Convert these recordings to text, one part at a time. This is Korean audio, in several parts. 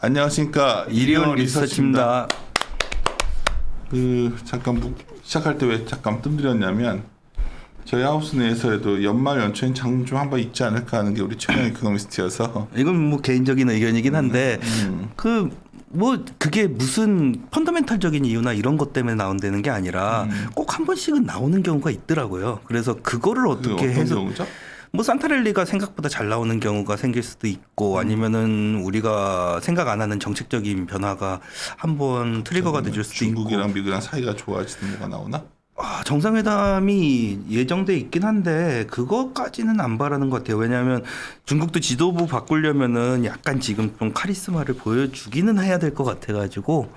안녕하십니까, 이리온 리서치입니다. 잠깐 시작할 때 왜 잠깐 뜸들였냐면, 저희 하우스 내에서도 연말 연초엔 장좀 한번 있지 않을까 하는 게 우리 최강 이코노미스트여서. 이건 뭐 개인적인 의견이긴 한데 그게 무슨 펀더멘탈적인 이유나 이런 것 때문에 나온다는 게 아니라 꼭 한 번씩은 나오는 경우가 있더라고요. 그래서 그거를 어떻게 해서 경우죠? 뭐 산타랠리가 생각보다 잘 나오는 경우가 생길 수도 있고 아니면은 우리가 생각 안 하는 정책적인 변화가 한번 트리거가 돼줄 수도 있고. 중국이랑 미국이랑 사이가 좋아지는 뭐가 나오나? 정상회담이 예정돼 있긴 한데 그것까지는 안 바라는 것 같아요. 왜냐하면 중국도 지도부 바꾸려면은 약간 지금 좀 카리스마를 보여주기는 해야 될 것 같아가지고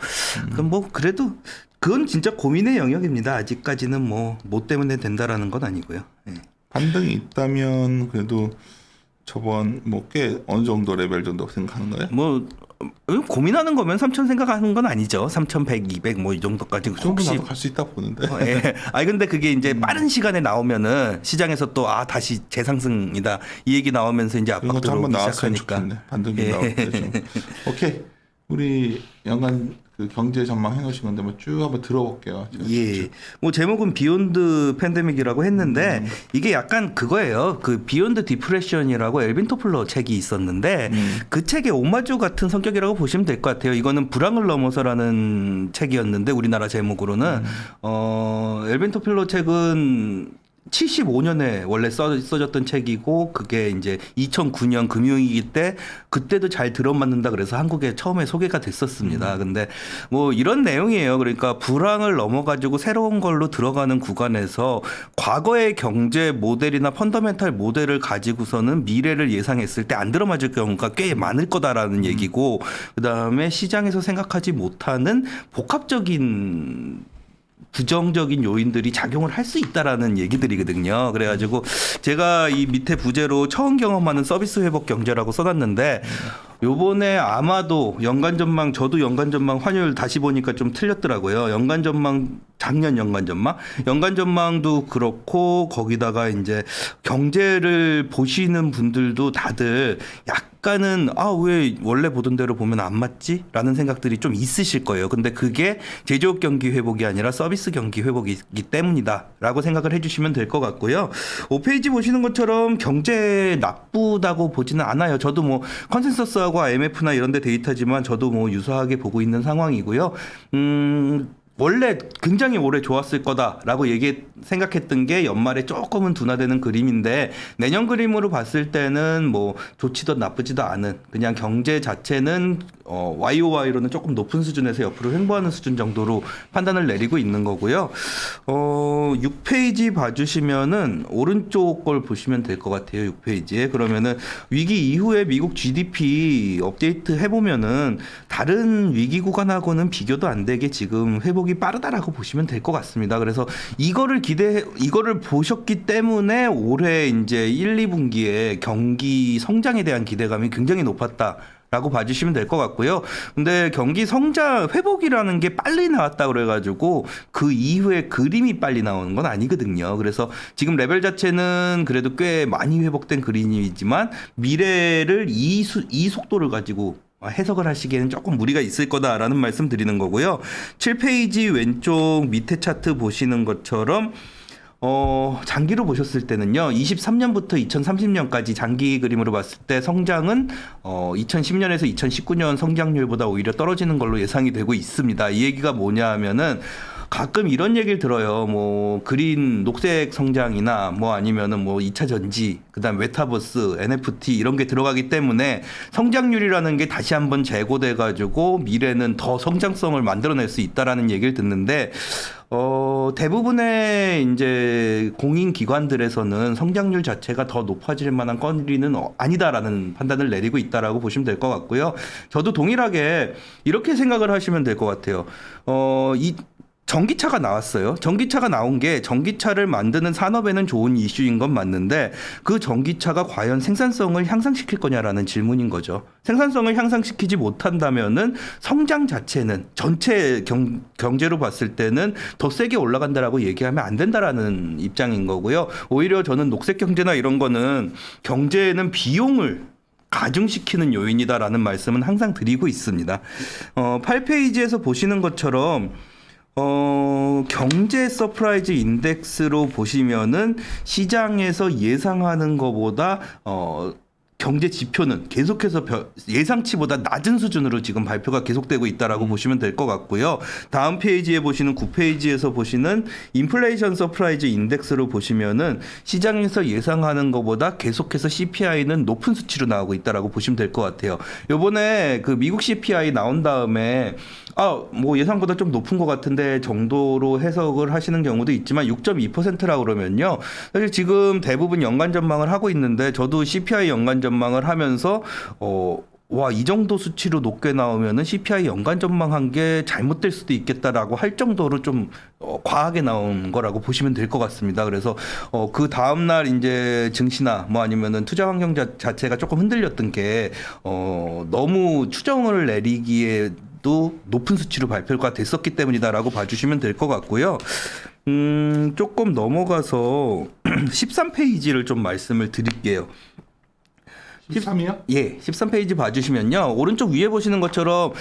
뭐 그래도 그건 진짜 고민의 영역입니다. 아직까지는 뭐 때문에 된다라는 건 아니고요. 네. 반등이 있다면 그래도 저번 뭐 꽤 어느 정도 레벨 정도 생각하는 거예요? 뭐 고민하는 거면 3,000 생각하는 건 아니죠. 3,100, 200 뭐 이 정도까지 혹시 나도 갈 수 있다 보는데. 예. 근데 그게 이제 빠른 시간에 나오면은 시장에서 또 다시 재상승이다 이 얘기 나오면서 이제 압박 들어오기 시작하니까. 반등 좀 나올 때 좀. 오케이. 우리 연간 그 경제 전망 해놓으신 건데 뭐 쭉 한번 들어볼게요. 예. 뭐 제목은 비욘드 팬데믹이라고 했는데 이게 약간 그거예요. 그 비욘드 디프레션이라고 엘빈 토플러 책이 있었는데 그 책의 오마주 같은 성격이라고 보시면 될 것 같아요. 이거는 불황을 넘어서라는 책이었는데 우리나라 제목으로는 엘빈 토플러 책은 75년에 원래 써졌던 책이고 그게 이제 2009년 금융위기 때 그때도 잘 들어맞는다 그래서 한국에 처음에 소개가 됐었습니다. 근데 뭐 이런 내용이에요. 그러니까 불황을 넘어가지고 새로운 걸로 들어가는 구간에서 과거의 경제 모델이나 펀더멘탈 모델을 가지고서는 미래를 예상했을 때 안 들어맞을 경우가 꽤 많을 거다라는 얘기고 그다음에 시장에서 생각하지 못하는 복합적인 부정적인 요인들이 작용을 할 수 있다라는 얘기들이거든요. 그래가지고 제가 이 밑에 부제로 처음 경험하는 서비스 회복 경제라고 써놨는데 요번에 아마도 연간 전망 저도 연간 전망 환율 다시 보니까 좀 틀렸더라고요. 연간 전망 작년 연간 전망도 그렇고 거기다가 이제 경제를 보시는 분들도 다들 약간은 왜 원래 보던 대로 보면 안 맞지라는 생각들이 좀 있으실 거예요. 근데 그게 제조업 경기 회복이 아니라 서비스 경기 회복이기 때문이다라고 생각을 해주시면 될 것 같고요. 5페이지 보시는 것처럼 경제 나쁘다고 보지는 않아요. 저도 뭐 컨센서스하고 IMF나 이런 데 데이터지만 저도 뭐 유사하게 보고 있는 상황이고요. 원래 굉장히 올해 좋았을 거다라고 생각했던 게 연말에 조금은 둔화되는 그림인데 내년 그림으로 봤을 때는 뭐 좋지도 나쁘지도 않은 그냥 경제 자체는 YOY로는 조금 높은 수준에서 옆으로 횡보하는 수준 정도로 판단을 내리고 있는 거고요. 6페이지 봐주시면은 오른쪽 걸 보시면 될 것 같아요. 6페이지에 그러면은 위기 이후에 미국 GDP 업데이트 해보면은 다른 위기 구간하고는 비교도 안 되게 지금 회복이 빠르다라고 보시면 될 것 같습니다. 그래서 이거를 보셨기 때문에 올해 이제 1, 2분기에 경기 성장에 대한 기대감이 굉장히 높았다라고 봐주시면 될 것 같고요. 근데 경기 성장 회복이라는 게 빨리 나왔다 그래가지고 그 이후에 그림이 빨리 나오는 건 아니거든요. 그래서 지금 레벨 자체는 그래도 꽤 많이 회복된 그림이지만 미래를 이 속도를 가지고 해석을 하시기에는 조금 무리가 있을 거다라는 말씀 드리는 거고요. 7페이지 왼쪽 밑에 차트 보시는 것처럼 장기로 보셨을 때는요. 23년부터 2030년까지 장기 그림으로 봤을 때 성장은 2010년에서 2019년 성장률보다 오히려 떨어지는 걸로 예상이 되고 있습니다. 이 얘기가 뭐냐 하면은 가끔 이런 얘기를 들어요. 뭐 그린 녹색 성장이나 뭐 아니면은 뭐 2차 전지, 그다음 메타버스, NFT 이런 게 들어가기 때문에 성장률이라는 게 다시 한번 재고돼 가지고 미래는 더 성장성을 만들어낼 수 있다라는 얘기를 듣는데 대부분의 이제 공인 기관들에서는 성장률 자체가 더 높아질 만한 건리는 아니다라는 판단을 내리고 있다라고 보시면 될 것 같고요. 저도 동일하게 이렇게 생각을 하시면 될 것 같아요. 이 전기차가 나왔어요. 전기차가 나온 게 전기차를 만드는 산업에는 좋은 이슈인 건 맞는데 그 전기차가 과연 생산성을 향상시킬 거냐라는 질문인 거죠. 생산성을 향상시키지 못한다면은 성장 자체는 전체 경제로 봤을 때는 더 세게 올라간다라고 얘기하면 안 된다라는 입장인 거고요. 오히려 저는 녹색 경제나 이런 거는 경제에는 비용을 가중시키는 요인이다라는 말씀은 항상 드리고 있습니다. 8페이지에서 보시는 것처럼 경제 서프라이즈 인덱스로 보시면은 시장에서 예상하는 것보다 경제 지표는 계속해서 예상치보다 낮은 수준으로 지금 발표가 계속되고 있다라고 보시면 될 것 같고요. 다음 페이지에 보시는 9페이지에서 보시는 인플레이션 서프라이즈 인덱스로 보시면은 시장에서 예상하는 것보다 계속해서 CPI는 높은 수치로 나오고 있다라고 보시면 될 것 같아요. 요번에 그 미국 CPI 나온 다음에 뭐 예상보다 좀 높은 것 같은데 정도로 해석을 하시는 경우도 있지만 6.2%라고 그러면요. 사실 지금 대부분 연간 전망을 하고 있는데 저도 CPI 연간 전망을 하면서 이 정도 수치로 높게 나오면은 CPI 연간 전망한 게 잘못될 수도 있겠다라고 할 정도로 좀 과하게 나온 거라고 보시면 될 것 같습니다. 그래서 그 다음 날 이제 증시나 뭐 아니면은 투자 환경 자체가 조금 흔들렸던 게 너무 추정을 내리기에 또 높은 수치로 발표가 됐었기 때문이다라고 봐주시면 될 것 같고요. 조금 넘어가서 13페이지를 좀 말씀을 드릴게요. 13이요? 예, 13페이지 봐주시면요. 오른쪽 위에 보시는 것처럼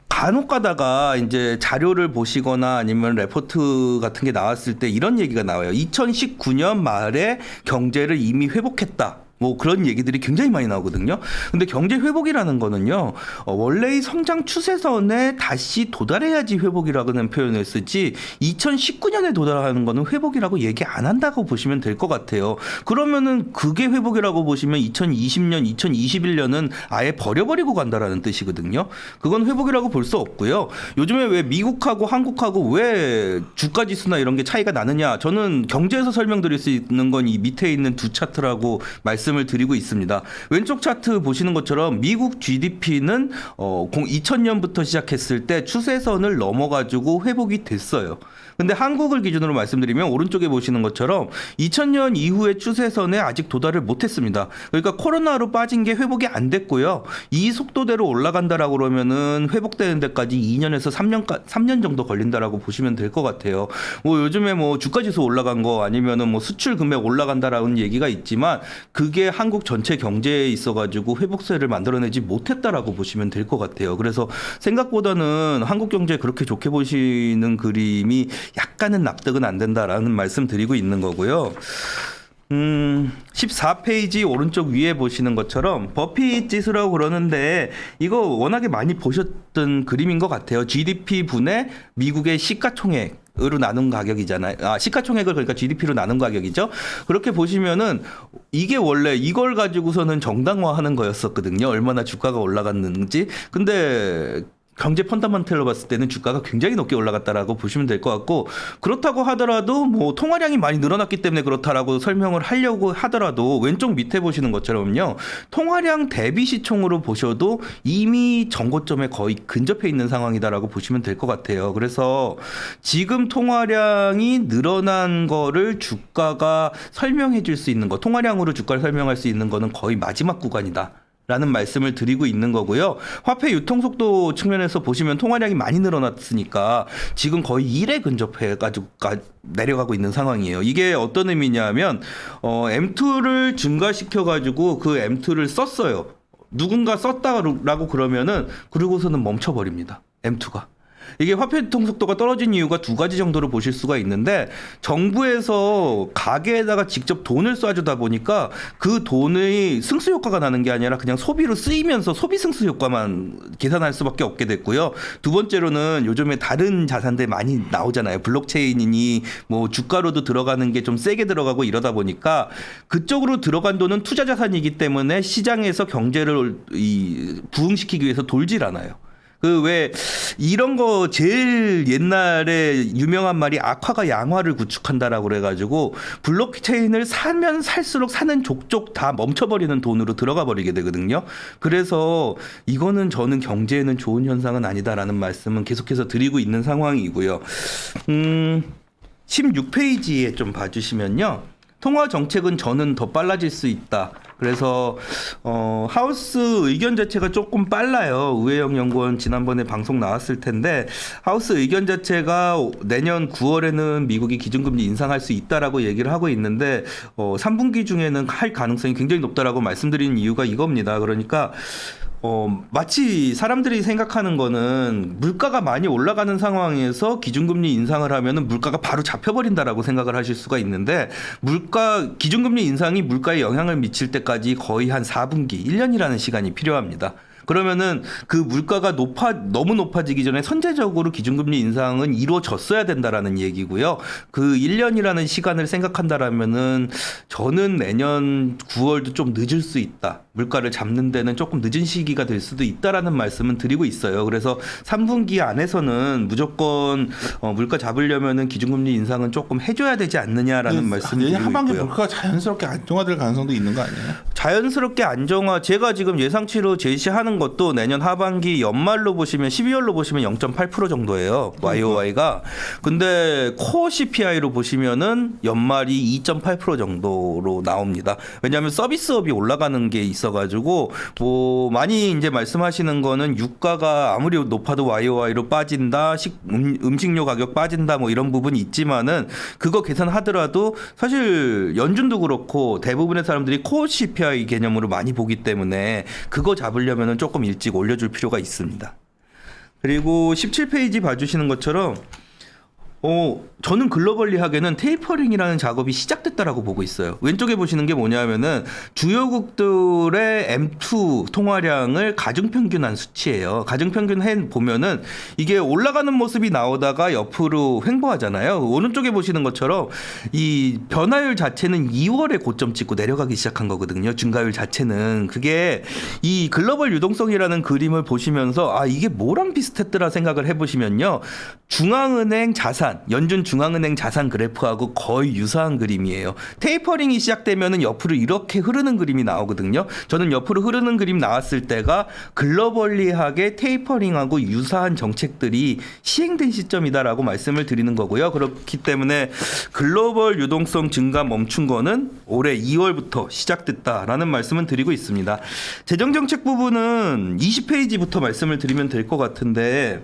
간혹 가다가 이제 자료를 보시거나 아니면 레포트 같은 게 나왔을 때 이런 얘기가 나와요. 2019년 말에 경제를 이미 회복했다. 뭐 그런 얘기들이 굉장히 많이 나오거든요. 근데 경제 회복이라는 거는요, 원래의 성장 추세선에 다시 도달해야지 회복이라는 표현을 쓰지 2019년에 도달하는 거는 회복이라고 얘기 안 한다고 보시면 될 것 같아요. 그러면은 그게 회복이라고 보시면 2020년, 2021년은 아예 버려버리고 간다라는 뜻이거든요. 그건 회복이라고 볼 수 없고요. 요즘에 왜 미국하고 한국하고 왜 주가 지수나 이런 게 차이가 나느냐? 저는 경제에서 설명드릴 수 있는 건 이 밑에 있는 두 차트라고 말씀을 드리고 있습니다. 왼쪽 차트 보시는 것처럼 미국 GDP는 2000년부터 시작했을 때 추세선을 넘어가지고 회복이 됐어요. 근데 한국을 기준으로 말씀드리면 오른쪽에 보시는 것처럼 2000년 이후의 추세선에 아직 도달을 못했습니다. 그러니까 코로나로 빠진 게 회복이 안 됐고요. 이 속도대로 올라간다라고 그러면은 회복되는 데까지 2년에서 3년 정도 걸린다라고 보시면 될 것 같아요. 뭐 요즘에 뭐 주가지수 올라간 거 아니면은 뭐 수출 금액 올라간다라는 얘기가 있지만 그게 한국 전체 경제에 있어가지고 회복세를 만들어내지 못했다라고 보시면 될 것 같아요. 그래서 생각보다는 한국 경제 그렇게 좋게 보시는 그림이 약간은 납득은 안 된다라는 말씀 드리고 있는 거고요. 14페이지 오른쪽 위에 보시는 것처럼 버핏 지수라고 그러는데 이거 워낙에 많이 보셨던 그림인 것 같아요. GDP 분의 미국의 시가총액 으로 나눈 가격이잖아요. 시가총액을 그러니까 GDP로 나눈 가격이죠. 그렇게 보시면은 이게 원래 이걸 가지고서는 정당화하는 거였었거든요. 얼마나 주가가 올라갔는지. 근데 경제 펀더먼털로 봤을 때는 주가가 굉장히 높게 올라갔다라고 보시면 될 것 같고, 그렇다고 하더라도 뭐 통화량이 많이 늘어났기 때문에 그렇다라고 설명을 하려고 하더라도 왼쪽 밑에 보시는 것처럼요, 통화량 대비 시총으로 보셔도 이미 정고점에 거의 근접해 있는 상황이다라고 보시면 될 것 같아요. 그래서 지금 통화량이 늘어난 거를 주가가 설명해 줄 수 있는 거, 통화량으로 주가를 설명할 수 있는 거는 거의 마지막 구간이다 라는 말씀을 드리고 있는 거고요. 화폐 유통속도 측면에서 보시면 통화량이 많이 늘어났으니까 지금 거의 1에 근접해가지고 내려가고 있는 상황이에요. 이게 어떤 의미냐면 M2를 증가시켜가지고 그 M2를 썼어요. 누군가 썼다라고 그러면은 그러고서는 멈춰버립니다. M2가. 이게 화폐 유통 속도가 떨어진 이유가 두 가지 정도로 보실 수가 있는데, 정부에서 가게에다가 직접 돈을 쏴주다 보니까 그 돈의 승수 효과가 나는 게 아니라 그냥 소비로 쓰이면서 소비 승수 효과만 계산할 수밖에 없게 됐고요. 두 번째로는 요즘에 다른 자산들 많이 나오잖아요. 블록체인이니 뭐 주가로도 들어가는 게 좀 세게 들어가고 이러다 보니까 그쪽으로 들어간 돈은 투자 자산이기 때문에 시장에서 경제를 부흥시키기 위해서 돌질 않아요. 그 왜 이런 거 제일 옛날에 유명한 말이 악화가 양화를 구축한다라고 그래가지고 블록체인을 사면 살수록 사는 족족 다 멈춰버리는 돈으로 들어가 버리게 되거든요. 그래서 이거는 저는 경제에는 좋은 현상은 아니다라는 말씀은 계속해서 드리고 있는 상황이고요. 16페이지에 좀 봐주시면요. 통화 정책은 저는 더 빨라질 수 있다. 그래서 하우스 의견 자체가 조금 빨라요. 우혜영 연구원 지난번에 방송 나왔을 텐데 하우스 의견 자체가 내년 9월에는 미국이 기준금리 인상할 수 있다라고 얘기를 하고 있는데 3분기 중에는 할 가능성이 굉장히 높다라고 말씀드리는 이유가 이겁니다. 그러니까 마치 사람들이 생각하는 거는 물가가 많이 올라가는 상황에서 기준금리 인상을 하면은 물가가 바로 잡혀버린다라고 생각을 하실 수가 있는데 기준금리 인상이 물가에 영향을 미칠 때까지 거의 한 4분기, 1년이라는 시간이 필요합니다. 그러면은 그 물가가 너무 높아지기 전에 선제적으로 기준금리 인상은 이루어졌어야 된다라는 얘기고요. 그 1년이라는 시간을 생각한다라면은 저는 내년 9월도 좀 늦을 수 있다. 물가를 잡는 데는 조금 늦은 시기가 될 수도 있다라는 말씀은 드리고 있어요. 그래서 3분기 안에서는 무조건 물가 잡으려면은 기준금리 인상은 조금 해줘야 되지 않느냐라는 말씀을 드리고 하반기 있고요. 물가가 자연스럽게 안정화될 가능성도 있는 거 아니에요? 자연스럽게 안정화. 제가 지금 예상치로 제시하는 것도 내년 하반기 연말로 보시면 12월로 보시면 0.8% 정도예요. YOY가. 근데 코어 CPI로 보시면은 연말이 2.8% 정도로 나옵니다. 왜냐하면 서비스업이 올라가는 게 있어가지고 뭐 많이 이제 말씀하시는 거는 유가가 아무리 높아도 YOY로 빠진다, 음식료 가격 빠진다 뭐 이런 부분이 있지만은 그거 계산하더라도 사실 연준도 그렇고 대부분의 사람들이 코어 CPI 개념으로 많이 보기 때문에 그거 잡으려면은 조금 일찍 올려줄 필요가 있습니다. 그리고 17페이지 봐주시는 것처럼 저는 글로벌리하게는 테이퍼링이라는 작업이 시작됐다라고 보고 있어요. 왼쪽에 보시는 게 뭐냐면은 주요국들의 M2 통화량을 가중평균한 수치예요. 가중평균 해 보면은 이게 올라가는 모습이 나오다가 옆으로 횡보하잖아요. 오른쪽에 보시는 것처럼 이 변화율 자체는 2월에 고점 찍고 내려가기 시작한 거거든요. 증가율 자체는. 그게 이 글로벌 유동성이라는 그림을 보시면서 이게 뭐랑 비슷했더라 생각을 해보시면요. 중앙은행 자산, 연준 중앙은행 자산 그래프하고 거의 유사한 그림이에요. 테이퍼링이 시작되면은 옆으로 이렇게 흐르는 그림이 나오거든요. 저는 옆으로 흐르는 그림 나왔을 때가 글로벌리하게 테이퍼링하고 유사한 정책들이 시행된 시점이다라고 말씀을 드리는 거고요. 그렇기 때문에 글로벌 유동성 증가 멈춘 거는 올해 2월부터 시작됐다라는 말씀을 드리고 있습니다. 재정정책 부분은 20페이지부터 말씀을 드리면 될 것 같은데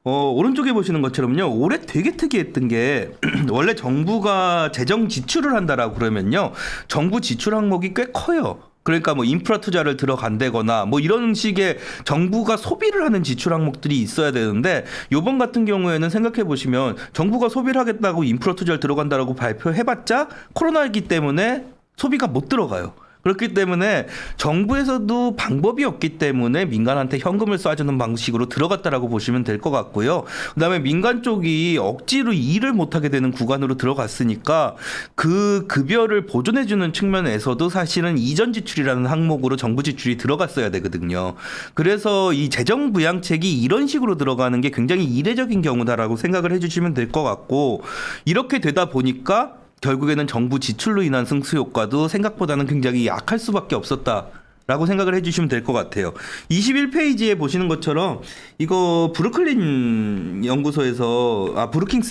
오른쪽에 보시는 것처럼요. 올해 되게 특이했던 게 원래 정부가 재정 지출을 한다라고 그러면요. 정부 지출 항목이 꽤 커요. 그러니까 뭐 인프라 투자를 들어간다거나 뭐 이런 식의 정부가 소비를 하는 지출 항목들이 있어야 되는데 요번 같은 경우에는 생각해 보시면 정부가 소비를 하겠다고 인프라 투자를 들어간다라고 발표해봤자 코로나이기 때문에 소비가 못 들어가요. 그렇기 때문에 정부에서도 방법이 없기 때문에 민간한테 현금을 쏴주는 방식으로 들어갔다라고 보시면 될 것 같고요. 그다음에 민간 쪽이 억지로 일을 못하게 되는 구간으로 들어갔으니까 그 급여를 보존해주는 측면에서도 사실은 이전 지출이라는 항목으로 정부 지출이 들어갔어야 되거든요. 그래서 이 재정 부양책이 이런 식으로 들어가는 게 굉장히 이례적인 경우다라고 생각을 해주시면 될 것 같고 이렇게 되다 보니까 결국에는 정부 지출로 인한 승수 효과도 생각보다는 굉장히 약할 수밖에 없었다라고 생각을 해주시면 될 것 같아요. 21페이지에 보시는 것처럼 이거 브루킹스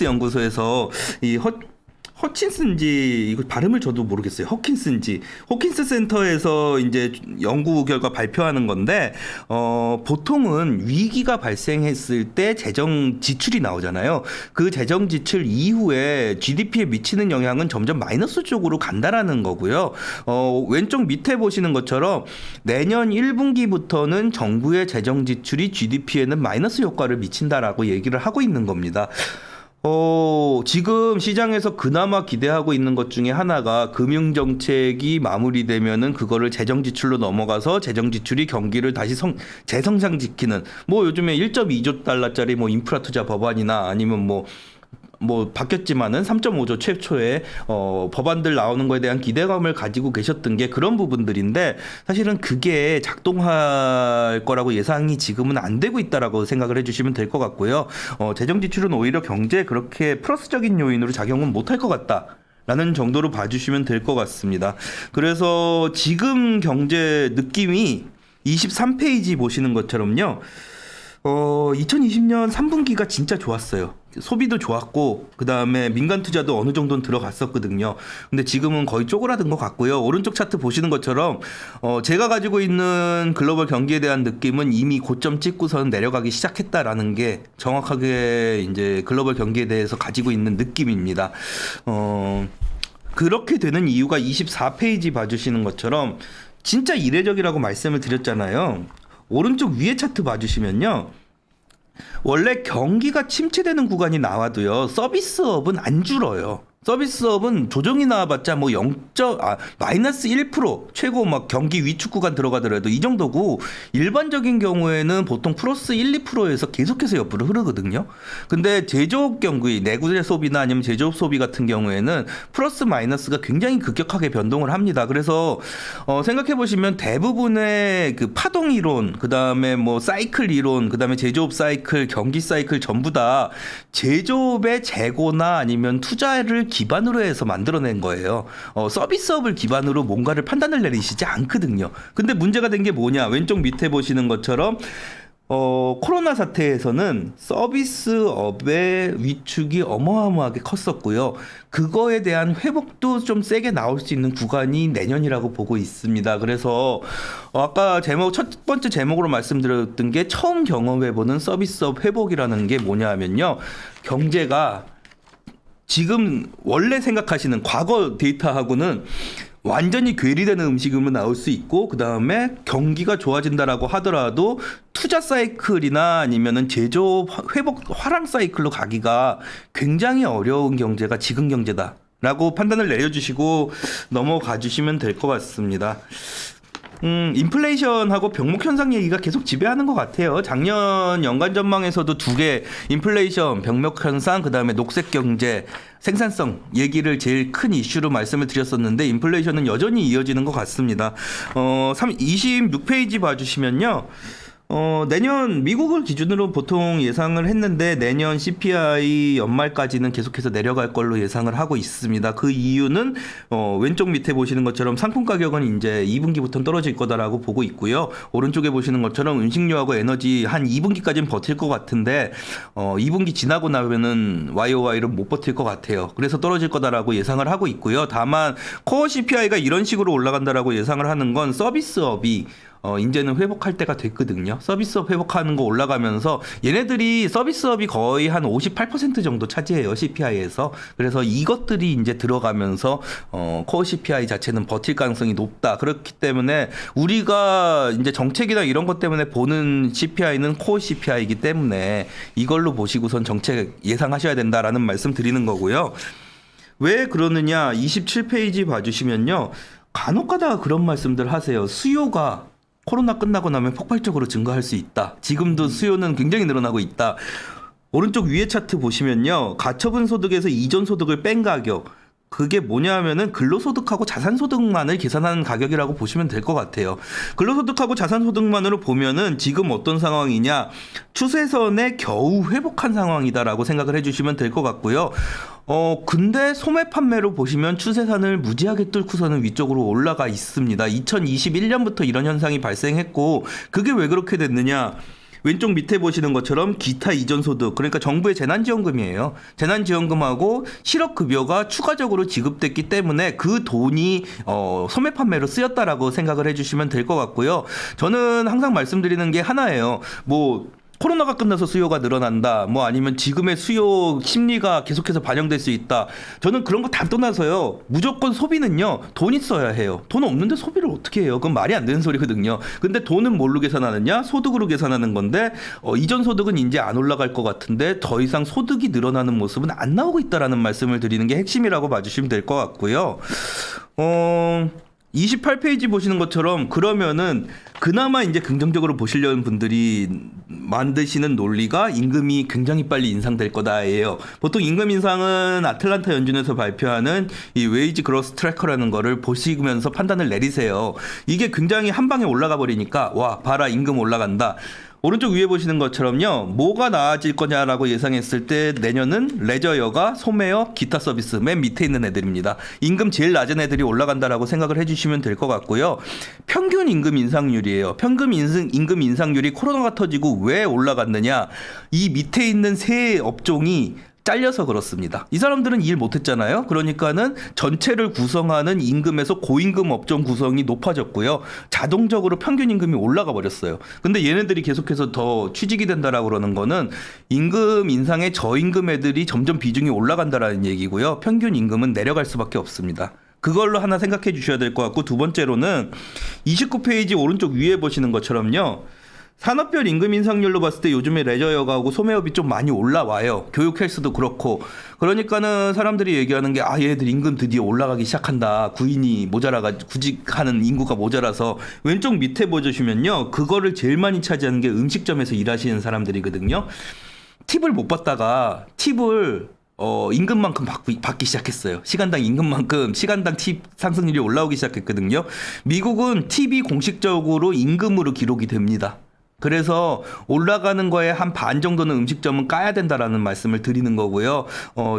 연구소에서 이 허킨스인지 이거 발음을 저도 모르겠어요. 호킨스 센터에서 이제 연구 결과 발표하는 건데 보통은 위기가 발생했을 때 재정 지출이 나오잖아요. 그 재정 지출 이후에 GDP에 미치는 영향은 점점 마이너스 쪽으로 간다라는 거고요. 왼쪽 밑에 보시는 것처럼 내년 1분기부터는 정부의 재정 지출이 GDP에는 마이너스 효과를 미친다라고 얘기를 하고 있는 겁니다. 지금 시장에서 그나마 기대하고 있는 것 중에 하나가 금융정책이 마무리되면은 그거를 재정지출로 넘어가서 재정지출이 경기를 다시 재성장시키는 뭐 요즘에 1.2조 달러짜리 뭐 인프라 투자 법안이나 아니면 뭐 바뀌었지만은 3.5조 최초에 법안들 나오는 거에 대한 기대감을 가지고 계셨던 게 그런 부분들인데 사실은 그게 작동할 거라고 예상이 지금은 안 되고 있다라고 생각을 해주시면 될 것 같고요. 재정 지출은 오히려 경제에 그렇게 플러스적인 요인으로 작용은 못할 것 같다. 라는 정도로 봐주시면 될 것 같습니다. 그래서 지금 경제 느낌이 23페이지 보시는 것처럼요. 2020년 3분기가 진짜 좋았어요. 소비도 좋았고 그다음에 민간 투자도 어느 정도는 들어갔었거든요. 근데 지금은 거의 쪼그라든 것 같고요. 오른쪽 차트 보시는 것처럼 제가 가지고 있는 글로벌 경기에 대한 느낌은 이미 고점 찍고선 내려가기 시작했다라는 게 정확하게 이제 글로벌 경기에 대해서 가지고 있는 느낌입니다. 그렇게 되는 이유가 24페이지 봐주시는 것처럼 진짜 이례적이라고 말씀을 드렸잖아요. 오른쪽 위에 차트 봐주시면요. 원래 경기가 침체되는 구간이 나와도요. 서비스업은 안 줄어요. 서비스업은 조정이 나와봤자 뭐 마이너스 1% 최고 막 경기 위축 구간 들어가더라도 이 정도고 일반적인 경우에는 보통 플러스 1, 2%에서 계속해서 옆으로 흐르거든요. 근데 제조업 경기 내구재 소비나 아니면 제조업 소비 같은 경우에는 플러스 마이너스가 굉장히 급격하게 변동을 합니다. 그래서 생각해 보시면 대부분의 그 파동 이론, 그다음에 뭐 사이클 이론, 그다음에 제조업 사이클, 경기 사이클 전부 다 제조업의 재고나 아니면 투자를 기반으로 해서 만들어낸 거예요. 서비스업을 기반으로 뭔가를 판단을 내리시지 않거든요. 근데 문제가 된 게 뭐냐? 왼쪽 밑에 보시는 것처럼 코로나 사태에서는 서비스업의 위축이 어마어마하게 컸었고요. 그거에 대한 회복도 좀 세게 나올 수 있는 구간이 내년이라고 보고 있습니다. 그래서 아까 첫 번째 제목으로 말씀드렸던 게 처음 경험해보는 서비스업 회복이라는 게 뭐냐 하면요. 경제가 지금 원래 생각하시는 과거 데이터하고는 완전히 괴리되는 음식으로 나올 수 있고 그 다음에 경기가 좋아진다라고 하더라도 투자 사이클이나 아니면은 제조 회복 화랑 사이클로 가기가 굉장히 어려운 경제가 지금 경제다라고 판단을 내려주시고 넘어가 주시면 될 것 같습니다. 인플레이션하고 병목 현상 얘기가 계속 지배하는 것 같아요. 작년 연간 전망에서도 두 개 인플레이션, 병목 현상, 그다음에 녹색 경제, 생산성 얘기를 제일 큰 이슈로 말씀을 드렸었는데 인플레이션은 여전히 이어지는 것 같습니다. 26페이지 봐주시면요. 내년 미국을 기준으로 보통 예상을 했는데 내년 CPI 연말까지는 계속해서 내려갈 걸로 예상을 하고 있습니다. 그 이유는 왼쪽 밑에 보시는 것처럼 상품 가격은 이제 2분기부터는 떨어질 거다라고 보고 있고요. 오른쪽에 보시는 것처럼 음식료하고 에너지 한 2분기까지는 버틸 것 같은데 2분기 지나고 나면은 YOY를 못 버틸 것 같아요. 그래서 떨어질 거다라고 예상을 하고 있고요. 다만 코어 CPI가 이런 식으로 올라간다라고 예상을 하는 건 서비스업이 이제는 회복할 때가 됐거든요. 서비스업 회복하는 거 올라가면서 얘네들이 서비스업이 거의 한 58% 정도 차지해요. CPI에서. 그래서 이것들이 이제 들어가면서 코어 CPI 자체는 버틸 가능성이 높다. 그렇기 때문에 우리가 이제 정책이나 이런 것 때문에 보는 CPI는 코어 CPI이기 때문에 이걸로 보시고선 정책 예상하셔야 된다라는 말씀 드리는 거고요. 왜 그러느냐? 27페이지 봐주시면요. 간혹가다가 그런 말씀들 하세요. 수요가 코로나 끝나고 나면 폭발적으로 증가할 수 있다. 지금도 수요는 굉장히 늘어나고 있다. 오른쪽 위에 차트 보시면요. 가처분 소득에서 이전 소득을 뺀 가격. 그게 뭐냐 하면은 근로소득하고 자산소득만을 계산하는 가격이라고 보시면 될 것 같아요. 근로소득하고 자산소득만으로 보면은 지금 어떤 상황이냐. 추세선에 겨우 회복한 상황이다라고 생각을 해주시면 될 것 같고요. 근데 소매 판매로 보시면 추세선을 무지하게 뚫고서는 위쪽으로 올라가 있습니다. 2021년부터 이런 현상이 발생했고 그게 왜 그렇게 됐느냐. 왼쪽 밑에 보시는 것처럼 기타 이전 소득, 그러니까 정부의 재난지원금이에요. 재난지원금하고 실업급여가 추가적으로 지급됐기 때문에 그 돈이 소매 판매로 쓰였다라고 생각을 해주시면 될 것 같고요. 저는 항상 말씀드리는 게 하나예요. 코로나가 끝나서 수요가 늘어난다. 아니면 지금의 수요 심리가 계속해서 반영될 수 있다. 저는 그런 거 다 떠나서요. 무조건 소비는요. 돈 있어야 해요. 돈 없는데 소비를 어떻게 해요? 그건 말이 안 되는 소리거든요. 근데 돈은 뭘로 계산하느냐? 소득으로 계산하는 건데 이전 소득은 이제 안 올라갈 것 같은데 더 이상 소득이 늘어나는 모습은 안 나오고 있다라는 말씀을 드리는 게 핵심이라고 봐주시면 될 것 같고요. 28페이지 보시는 것처럼 그러면은 그나마 이제 긍정적으로 보시려는 분들이 만드시는 논리가 임금이 굉장히 빨리 인상될 거다예요. 보통 임금 인상은 아틀란타 연준에서 발표하는 이 웨이지 그로스 트래커라는 거를 보시면서 판단을 내리세요. 이게 굉장히 한 방에 올라가 버리니까 와 봐라 임금 올라간다. 오른쪽 위에 보시는 것처럼요. 뭐가 나아질 거냐라고 예상했을 때 내년은 레저 여가, 소매업, 기타 서비스 맨 밑에 있는 애들입니다. 임금 제일 낮은 애들이 올라간다라고 생각을 해주시면 될 것 같고요. 평균 임금 인상률이에요. 평균 임금 인상률이 코로나가 터지고 왜 올라갔느냐. 이 밑에 있는 세 업종이 잘려서 그렇습니다. 이 사람들은 일 못했잖아요. 그러니까는 전체를 구성하는 임금에서 고임금 업종 구성이 높아졌고요. 자동적으로 평균 임금이 올라가 버렸어요. 근데 얘네들이 계속해서 더 취직이 된다라고 그러는 거는 임금 인상에 저임금 애들이 점점 비중이 올라간다라는 얘기고요. 평균 임금은 내려갈 수밖에 없습니다. 그걸로 하나 생각해 주셔야 될 것 같고, 두 번째로는 29페이지 오른쪽 위에 보시는 것처럼요. 산업별 임금 인상률로 봤을 때 요즘에 레저 여가하고 소매업이 좀 많이 올라와요. 교육 헬스도 그렇고. 그러니까는 사람들이 얘기하는 게 얘들 임금 드디어 올라가기 시작한다. 구인이 모자라가 구직하는 인구가 모자라서. 왼쪽 밑에 보시면요. 그거를 제일 많이 차지하는 게 음식점에서 일하시는 사람들이거든요. 팁을 못 받다가 팁을 임금만큼 받기 시작했어요. 시간당 임금만큼 시간당 팁 상승률이 올라오기 시작했거든요. 미국은 팁이 공식적으로 임금으로 기록이 됩니다. 그래서 올라가는 거에 한 반 정도는 음식점은 까야 된다라는 말씀을 드리는 거고요.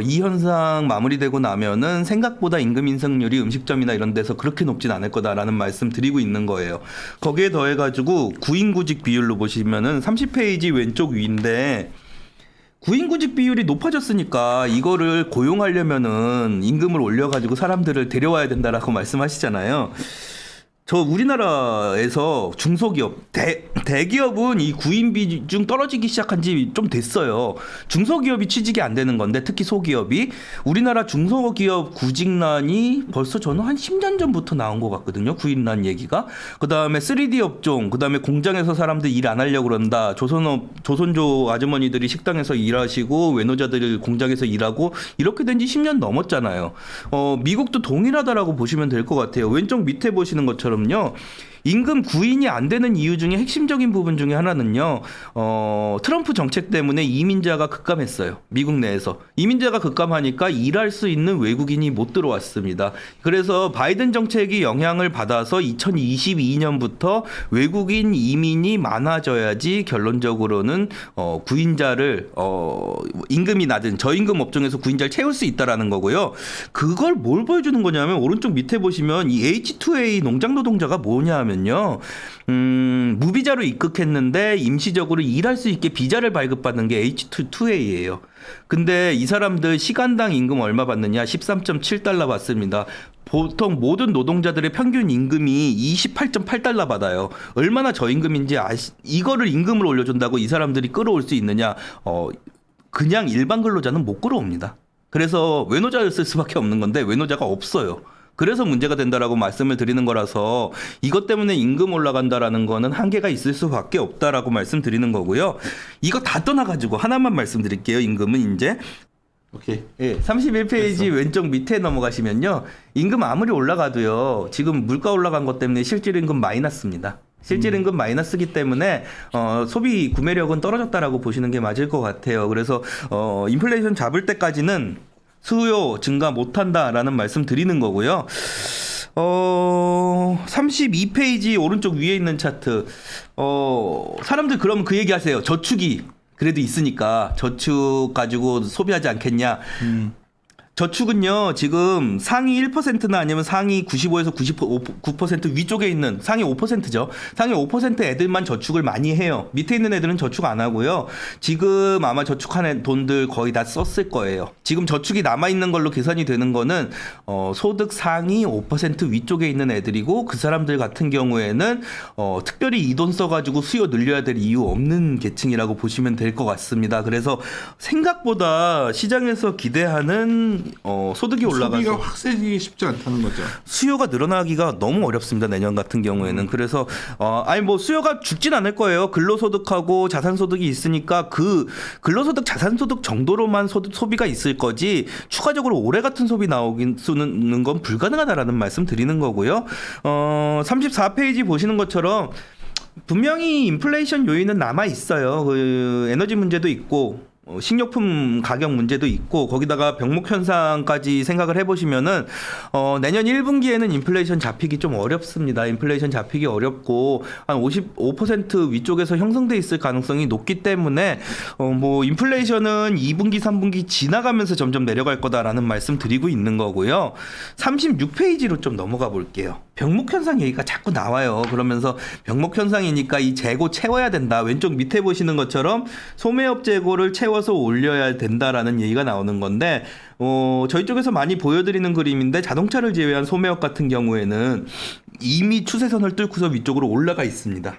이 현상 마무리되고 나면은 생각보다 임금 인상률이 음식점이나 이런 데서 그렇게 높진 않을 거다라는 말씀 드리고 있는 거예요. 거기에 더해가지고 구인구직 비율로 보시면은 30페이지 왼쪽 위인데, 구인구직 비율이 높아졌으니까 이거를 고용하려면은 임금을 올려가지고 사람들을 데려와야 된다라고 말씀하시잖아요. 저 우리나라에서 중소기업, 대기업은 이 구인 비중 떨어지기 시작한 지 좀 됐어요. 중소기업이 취직이 안 되는 건데, 특히 소기업이. 우리나라 중소기업 구직난이 벌써 저는 한 10년 전부터 나온 것 같거든요. 구인난 얘기가. 그 다음에 3D 업종, 그 다음에 공장에서 사람들 일 안 하려고 그런다. 조선조 아주머니들이 식당에서 일하시고 외노자들 공장에서 일하고 이렇게 된 지 10년 넘었잖아요. 미국도 동일하다라고 보시면 될 것 같아요. 왼쪽 밑에 보시는 것처럼 요 임금 구인이 안 되는 이유 중에 핵심적인 부분 중에 하나는요. 트럼프 정책 때문에 이민자가 급감했어요. 미국 내에서. 이민자가 급감하니까 일할 수 있는 외국인이 못 들어왔습니다. 그래서 바이든 정책이 영향을 받아서 2022년부터 외국인 이민이 많아져야지 결론적으로는 구인자를 임금이 낮은 저임금 업종에서 구인자를 채울 수 있다라는 거고요. 그걸 뭘 보여주는 거냐면 오른쪽 밑에 보시면 이 H2A 농장 노동자가 뭐냐 하면 무비자로 입국했는데 임시적으로 일할 수 있게 비자를 발급받는 게 H2A예요. 근데 이 사람들 시간당 임금 얼마 받느냐? 13.7달러 받습니다. 보통 모든 노동자들의 평균 임금이 28.8달러 받아요. 얼마나 저임금인지 이거를 임금을 올려준다고 이 사람들이 끌어올 수 있느냐? 그냥 일반 근로자는 못 끌어옵니다. 그래서 외노자를 쓸 수밖에 없는 건데 외노자가 없어요. 그래서 문제가 된다라고 말씀을 드리는 거라서 이것 때문에 임금 올라간다라는 거는 한계가 있을 수밖에 없다라고 말씀드리는 거고요. 이거 다 떠나가지고 하나만 말씀드릴게요. 임금은 이제 오케이. 예, 31페이지 됐어. 왼쪽 밑에 넘어가시면요. 임금 아무리 올라가도요. 지금 물가 올라간 것 때문에 실질 임금 마이너스입니다. 실질 임금 마이너스기 때문에 소비 구매력은 떨어졌다라고 보시는 게 맞을 것 같아요. 그래서 인플레이션 잡을 때까지는 수요 증가 못한다라는 말씀 드리는 거고요. 32페이지 오른쪽 위에 있는 차트. 사람들 그러면 그 얘기 하세요. 저축이 그래도 있으니까 저축 가지고 소비하지 않겠냐. 저축은요, 지금 상위 1%나 아니면 상위 95에서 99% 위쪽에 있는 상위 5%죠. 상위 5% 애들만 저축을 많이 해요. 밑에 있는 애들은 저축 안 하고요. 지금 아마 저축한 돈들 거의 다 썼을 거예요. 지금 저축이 남아있는 걸로 계산이 되는 거는, 소득 상위 5% 위쪽에 있는 애들이고, 그 사람들 같은 경우에는, 특별히 이 돈 써가지고 수요 늘려야 될 이유 없는 계층이라고 보시면 될 것 같습니다. 그래서 생각보다 시장에서 기대하는 소득이 올라가서 소비가 확 세지기 쉽지 않다는 거죠. 수요가 늘어나기가 너무 어렵습니다. 내년 같은 경우에는. 그래서 뭐 수요가 죽진 않을 거예요. 근로소득하고 자산소득이 있으니까 그 근로소득 자산소득 정도로만 소비가 있을 거지 추가적으로 올해 같은 소비 나오는 건 불가능하다라는 말씀 드리는 거고요. 34페이지 보시는 것처럼 분명히 인플레이션 요인은 남아 있어요. 그 에너지 문제도 있고 식료품 가격 문제도 있고 거기다가 병목 현상까지 생각을 해보시면은 내년 1분기에는 인플레이션 잡히기 좀 어렵습니다. 인플레이션 잡히기 어렵고 한 55% 위쪽에서 형성돼 있을 가능성이 높기 때문에 뭐 인플레이션은 2분기, 3분기 지나가면서 점점 내려갈 거다라는 말씀 드리고 있는 거고요. 36페이지로 좀 넘어가 볼게요. 병목 현상 얘기가 자꾸 나와요. 그러면서 병목 현상이니까 이 재고 채워야 된다. 왼쪽 밑에 보시는 것처럼 소매업 재고를 채워서 올려야 된다라는 얘기가 나오는 건데 저희 쪽에서 많이 보여드리는 그림인데 자동차를 제외한 소매업 같은 경우에는 이미 추세선을 뚫고서 위쪽으로 올라가 있습니다.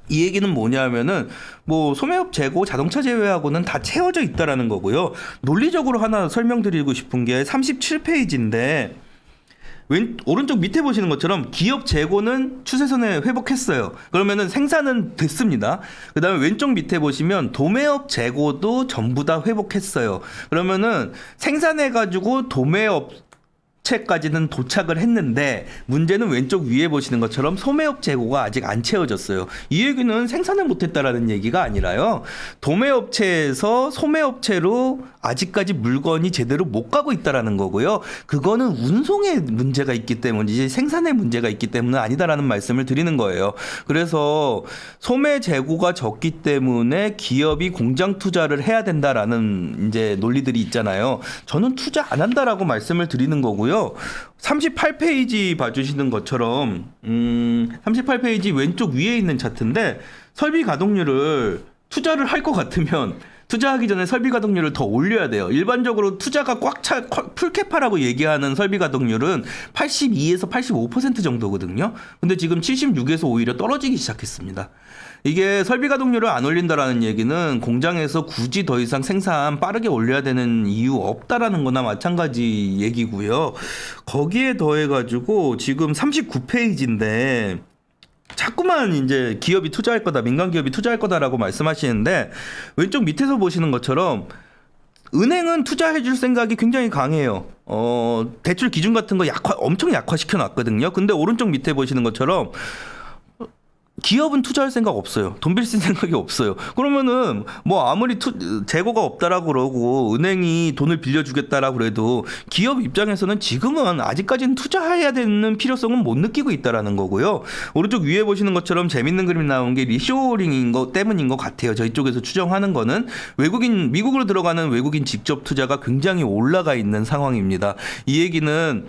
이 얘기는 뭐냐면은 뭐 소매업 재고 자동차 제외하고는 다 채워져 있다라는 거고요. 논리적으로 하나 설명드리고 싶은 게 37페이지인데 오른쪽 밑에 보시는 것처럼 기업 재고는 추세선에 회복했어요. 그러면은 생산은 됐습니다. 그다음에 왼쪽 밑에 보시면 도매업 재고도 전부 다 회복했어요. 그러면은 생산해 가지고 도매업체까지는 도착을 했는데 문제는 왼쪽 위에 보시는 것처럼 소매업 재고가 아직 안 채워졌어요. 이 얘기는 생산을 못했다라는 얘기가 아니라요. 도매업체에서 소매업체로 아직까지 물건이 제대로 못 가고 있다라는 거고요. 그거는 운송에 문제가 있기 때문이지 생산에 문제가 있기 때문은 아니다라는 말씀을 드리는 거예요. 그래서 소매 재고가 적기 때문에 기업이 공장 투자를 해야 된다라는 이제 논리들이 있잖아요. 저는 투자 안 한다라고 말씀을 드리는 거고요. 38페이지 봐주시는 것처럼 38페이지 왼쪽 위에 있는 차트인데 설비 가동률을 투자를 할 것 같으면 투자하기 전에 설비 가동률을 더 올려야 돼요. 일반적으로 투자가 꽉 차 풀캐파라고 얘기하는 설비 가동률은 82에서 85% 정도거든요. 근데 지금 76에서 오히려 떨어지기 시작했습니다. 이게 설비 가동률을 안 올린다라는 얘기는 공장에서 굳이 더 이상 생산 빠르게 올려야 되는 이유 없다라는 거나 마찬가지 얘기고요. 거기에 더해 가지고 지금 39페이지인데 자꾸만 이제 기업이 투자할 거다, 민간 기업이 투자할 거다라고 말씀하시는데 왼쪽 밑에서 보시는 것처럼 은행은 투자해 줄 생각이 굉장히 강해요. 대출 기준 같은 거 엄청 약화시켜 놨거든요. 근데 오른쪽 밑에 보시는 것처럼 기업은 투자할 생각 없어요. 돈 빌 생각이 없어요. 그러면은 뭐 아무리 재고가 없다라고 그러고 은행이 돈을 빌려주겠다라고 그래도 기업 입장에서는 지금은 아직까지는 투자해야 되는 필요성은 못 느끼고 있다라는 거고요. 오른쪽 위에 보시는 것처럼 재밌는 그림이 나온 게 리쇼링인 것 때문인 것 같아요. 저희 쪽에서 추정하는 거는 미국으로 들어가는 외국인 직접 투자가 굉장히 올라가 있는 상황입니다. 이 얘기는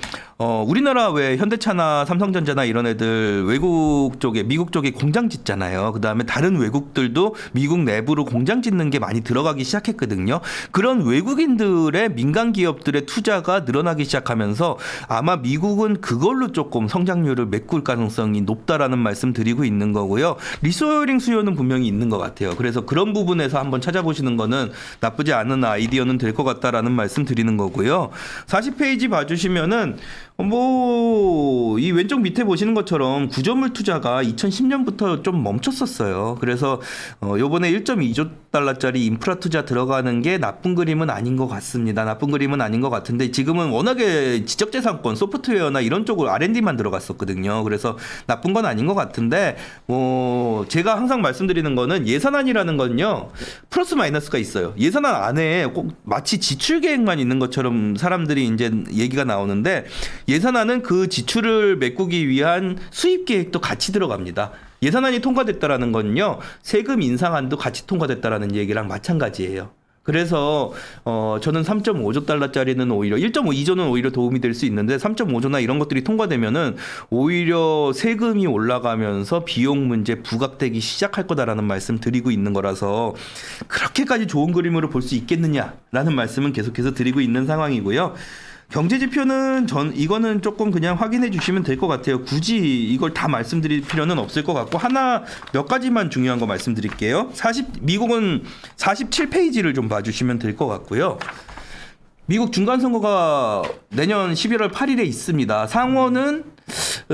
우리나라 왜 현대차나 삼성전자나 이런 애들 미국 쪽에 공장 짓잖아요. 그다음에 다른 외국들도 미국 내부로 공장 짓는 게 많이 들어가기 시작했거든요. 그런 외국인들의 민간 기업들의 투자가 늘어나기 시작하면서 아마 미국은 그걸로 조금 성장률을 메꿀 가능성이 높다라는 말씀 드리고 있는 거고요. 리소어링 수요는 분명히 있는 것 같아요. 그래서 그런 부분에서 한번 찾아보시는 거는 나쁘지 않은 아이디어는 될 것 같다라는 말씀 드리는 거고요. 40페이지 봐주시면은 이 왼쪽 밑에 보시는 것처럼 구조물 투자가 2010년부터 좀 멈췄었어요. 그래서 요번에 1.2조 달러짜리 인프라 투자 들어가는 게 나쁜 그림은 아닌 것 같습니다. 나쁜 그림은 아닌 것 같은데 지금은 워낙에 지적재산권, 소프트웨어나 이런 쪽으로 R&D만 들어갔었거든요. 그래서 나쁜 건 아닌 것 같은데 제가 항상 말씀드리는 거는 예산안이라는 건요. 플러스 마이너스가 있어요. 예산안 안에 꼭 마치 지출 계획만 있는 것처럼 사람들이 이제 얘기가 나오는데 예산안은 그 지출을 메꾸기 위한 수입 계획도 같이 들어갑니다. 예산안이 통과됐다라는 건요. 세금 인상안도 같이 통과됐다라는 얘기랑 마찬가지예요. 그래서 저는 3.5조 달러짜리는 오히려 1.2조는 오히려 도움이 될 수 있는데 3.5조나 이런 것들이 통과되면은 오히려 세금이 올라가면서 비용 문제 부각되기 시작할 거다라는 말씀 드리고 있는 거라서 그렇게까지 좋은 그림으로 볼 수 있겠느냐라는 말씀은 계속해서 드리고 있는 상황이고요. 경제 지표는 이거는 조금 그냥 확인해 주시면 될 것 같아요. 굳이 이걸 다 말씀드릴 필요는 없을 것 같고 몇 가지만 중요한 거 말씀드릴게요. 미국은 47페이지를 좀 봐주시면 될 것 같고요. 미국 중간선거가 내년 11월 8일에 있습니다. 상원은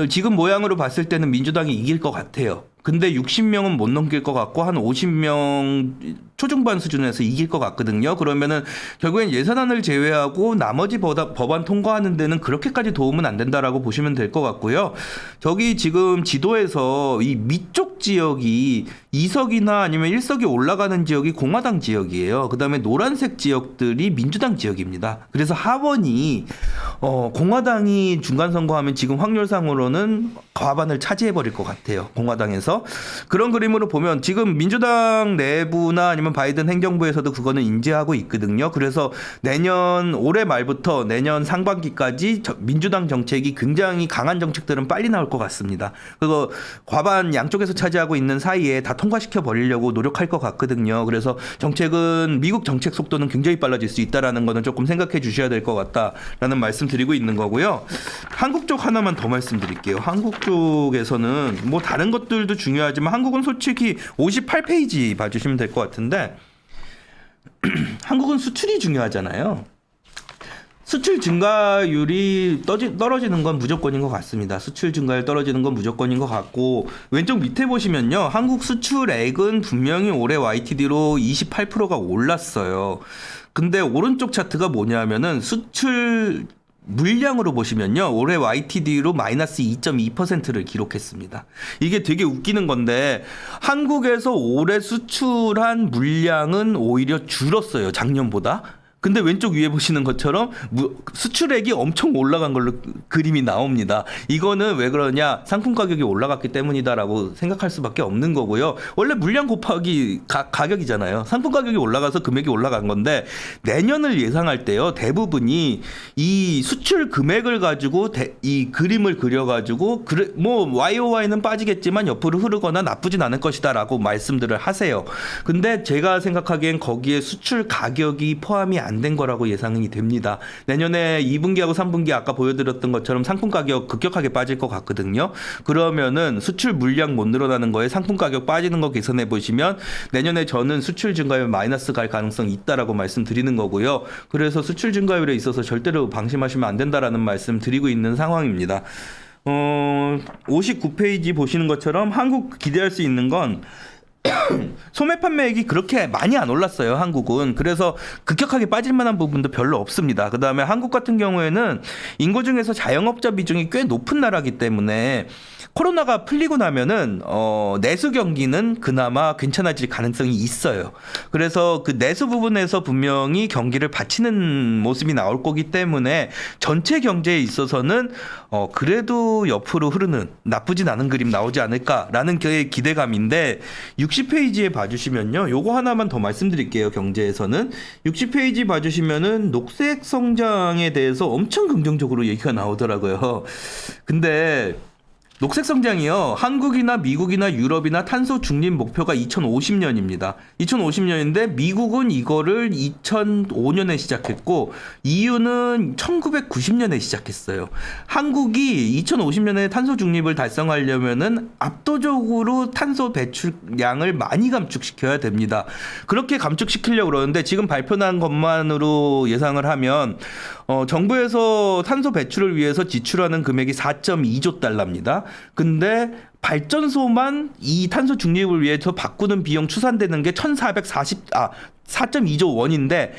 지금 모양으로 봤을 때는 민주당이 이길 것 같아요. 근데 60명은 못 넘길 것 같고 한 50명 초중반 수준에서 이길 것 같거든요. 그러면은 결국엔 예산안을 제외하고 나머지 법안 통과하는 데는 그렇게까지 도움은 안 된다라고 보시면 될 것 같고요. 저기 지금 지도에서 이 밑쪽 지역이 2석이나 아니면 1석이 올라가는 지역이 공화당 지역이에요. 그다음에 노란색 지역들이 민주당 지역입니다. 그래서 하원이 공화당이 중간 선거하면 지금 확률상으로는 과반을 차지해 버릴 것 같아요. 공화당에서. 그런 그림으로 보면 지금 민주당 내부나 아니면 바이든 행정부에서도 그거는 인지하고 있거든요. 그래서 올해 말부터 내년 상반기까지 민주당 정책이 굉장히 강한 정책들은 빨리 나올 것 같습니다. 그리고 과반 양쪽에서 차지하고 있는 사이에 다 통과시켜 버리려고 노력할 것 같거든요. 그래서 정책은 미국 정책 속도는 굉장히 빨라질 수 있다라는 거는 조금 생각해 주셔야 될 것 같다라는 말씀 드리고 있는 거고요. 한국 쪽 하나만 더 말씀드릴게요. 한국 쪽에서는 뭐 다른 것들도 중요하지만 한국은 솔직히 58페이지 봐주시면 될 것 같은데 한국은 수출이 중요하잖아요. 수출 증가율이 떨어지는 건 무조건인 것 같습니다. 수출 증가율 떨어지는 건 무조건인 것 같고 왼쪽 밑에 보시면요. 한국 수출액은 분명히 올해 YTD로 28%가 올랐어요. 근데 오른쪽 차트가 뭐냐면은 수출 물량으로 보시면요. 올해 YTD로 마이너스 2.2%를 기록했습니다. 이게 되게 웃기는 건데 한국에서 올해 수출한 물량은 오히려 줄었어요. 작년보다. 근데 왼쪽 위에 보시는 것처럼 수출액이 엄청 올라간 걸로 그림이 나옵니다. 이거는 왜 그러냐? 상품 가격이 올라갔기 때문이다라고 생각할 수밖에 없는 거고요. 원래 물량 곱하기 가격이잖아요. 상품 가격이 올라가서 금액이 올라간 건데 내년을 예상할 때요. 대부분이 이 수출 금액을 가지고 이 그림을 그려가지고 뭐 YOY는 빠지겠지만 옆으로 흐르거나 나쁘진 않을 것이다라고 말씀들을 하세요. 근데 제가 생각하기엔 거기에 수출 가격이 포함이 안 된 거라고 예상이 됩니다. 내년에 2분기하고 3분기 아까 보여드렸던 것처럼 상품 가격 급격하게 빠질 것 같거든요. 그러면은 수출 물량 못 늘어나는 거에 상품 가격 빠지는 거 계산해 보시면 내년에 저는 수출 증가율 마이너스 갈 가능성이 있다라고 말씀드리는 거고요. 그래서 수출 증가율에 있어서 절대로 방심하시면 안 된다라는 말씀 드리고 있는 상황입니다. 59페이지 보시는 것처럼 한국 기대할 수 있는 건 소매 판매액이 그렇게 많이 안 올랐어요. 한국은. 그래서 급격하게 빠질 만한 부분도 별로 없습니다. 그다음에 한국 같은 경우에는 인구 중에서 자영업자 비중이 꽤 높은 나라이기 때문에 코로나가 풀리고 나면은 내수 경기는 그나마 괜찮아질 가능성이 있어요. 그래서 그 내수 부분에서 분명히 경기를 받치는 모습이 나올 거기 때문에 전체 경제에 있어서는 그래도 옆으로 흐르는 나쁘진 않은 그림 나오지 않을까라는 기대감인데 60페이지에 봐주시면요. 요거 하나만 더 말씀드릴게요. 경제에서는 60페이지 봐주시면은 녹색 성장에 대해서 엄청 긍정적으로 얘기가 나오더라고요. 근데 녹색 성장이요. 한국이나 미국이나 유럽이나 탄소 중립 목표가 2050년입니다. 2050년인데 미국은 이거를 2005년에 시작했고 EU는 1990년에 시작했어요. 한국이 2050년에 탄소 중립을 달성하려면은 압도적으로 탄소 배출량을 많이 감축시켜야 됩니다. 그렇게 감축시키려고 그러는데 지금 발표난 것만으로 예상을 하면 정부에서 탄소 배출을 위해서 지출하는 금액이 4.2조 달러입니다. 근데 발전소만 이 탄소 중립을 위해서 바꾸는 비용 추산되는 게 4.2조 원인데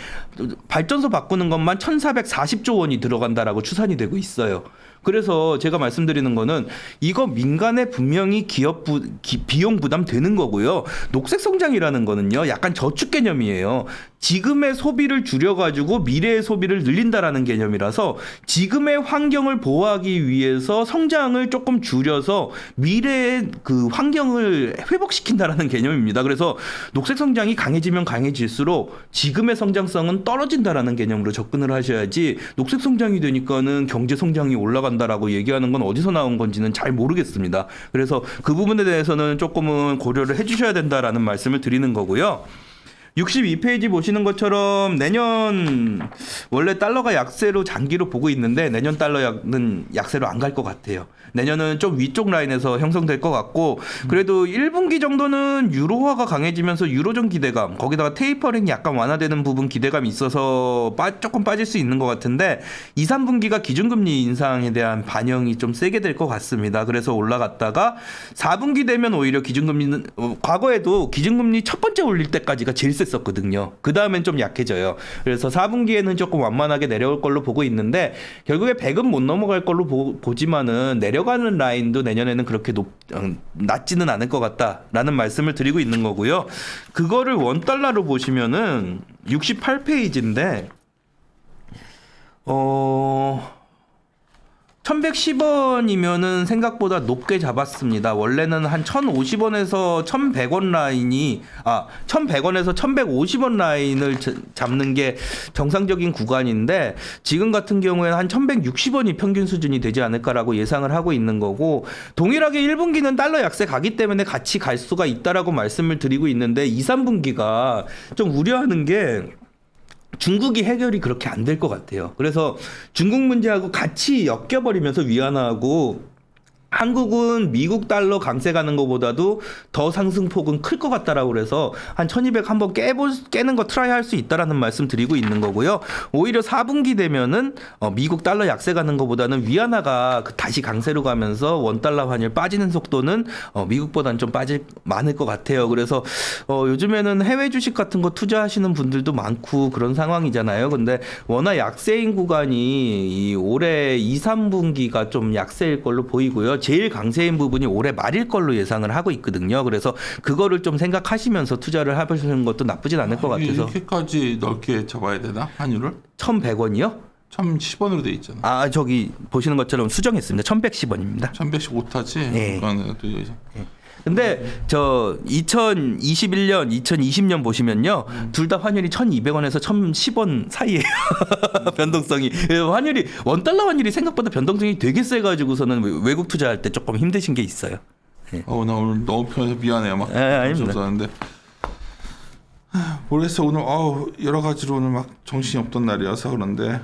발전소 바꾸는 것만 1,440조 원이 들어간다라고 추산이 되고 있어요. 그래서 제가 말씀드리는 거는 이거 민간에 분명히 비용 부담 되는 거고요. 녹색 성장이라는 거는요. 약간 저축 개념이에요. 지금의 소비를 줄여가지고 미래의 소비를 늘린다라는 개념이라서 지금의 환경을 보호하기 위해서 성장을 조금 줄여서 미래의 그 환경을 회복시킨다라는 개념입니다. 그래서 녹색 성장이 강해지면 강해질수록 지금의 성장성은 떨어진다라는 개념으로 접근을 하셔야지 녹색 성장이 되니까는 경제 성장이 올라간다라고 얘기하는 건 어디서 나온 건지는 잘 모르겠습니다. 그래서 그 부분에 대해서는 조금은 고려를 해주셔야 된다라는 말씀을 드리는 거고요. 62페이지 보시는 것처럼 내년 원래 달러가 약세로 장기로 보고 있는데 내년 달러는 약세로 안 갈 것 같아요. 내년은 좀 위쪽 라인에서 형성될 것 같고 그래도 1분기 정도는 유로화가 강해지면서 유로존 기대감 거기다가 테이퍼링이 약간 완화되는 부분 기대감이 있어서 조금 빠질 수 있는 것 같은데 2, 3분기가 기준금리 인상에 대한 반영이 좀 세게 될 것 같습니다. 그래서 올라갔다가 4분기 되면 오히려 기준금리는 과거에도 기준금리 첫 번째 올릴 때까지가 제일 셌었거든요. 그 다음엔 좀 약해져요. 그래서 4분기에는 조금 완만하게 내려올 걸로 보고 있는데 결국에 100은 못 넘어갈 걸로 보지만은 내려가는 라인도 내년에는 그렇게 낮지는 않을 것 같다라는 말씀을 드리고 있는 거고요. 그거를 원달러로 보시면은 68페이지인데 1110원이면은 생각보다 높게 잡았습니다. 원래는 한 1050원에서 1100원 라인이 1100원에서 1150원 라인을 잡는 게 정상적인 구간인데 지금 같은 경우에는 한 1160원이 평균 수준이 되지 않을까라고 예상을 하고 있는 거고 동일하게 1분기는 달러 약세 가기 때문에 같이 갈 수가 있다라고 말씀을 드리고 있는데 2, 3분기가 좀 우려하는 게 중국이 해결이 그렇게 안 될 것 같아요. 그래서 중국 문제하고 같이 엮여버리면서 위안화하고 한국은 미국 달러 강세 가는 것보다도 더 상승폭은 클 것 같다라고 그래서 한 1200 한번 깨는 거 트라이 할 수 있다라는 말씀 드리고 있는 거고요. 오히려 4분기 되면은 미국 달러 약세 가는 것보다는 위안화가 다시 강세로 가면서 원달러 환율 빠지는 속도는 미국보다는 좀 많을 것 같아요. 그래서 요즘에는 해외 주식 같은 거 투자하시는 분들도 많고 그런 상황이잖아요. 근데 워낙 약세인 구간이 이 올해 2, 3분기가 좀 약세일 걸로 보이고요. 제일 강세인 부분이 올해 말일 걸로 예상을 하고 있거든요. 그래서 그거를 좀 생각하시면서 투자를 해보시는 것도 나쁘진 않을 것 같아서. 이렇게까지 넓게 잡아야 되나? 환율을? 1100원이요? 1010원으로 돼 있잖아. 저기 보시는 것처럼 수정했습니다. 1110원입니다. 1110 못하지? 네. 네. 근데 저 2021년, 2020년 보시면요. 둘 다 환율이 1,200원에서 1,010원 사이예요. 변동성이. 환율이 원달러 환율이 생각보다 변동성이 되게 세 가지고서는 외국 투자할 때 조금 힘드신 게 있어요. 나 오늘 너무 편해서 미안해요. 막 아닙니다. 없었는데. 모르겠어. 오늘 여러 가지로 오늘 막 정신이 없던 날이어서 그런데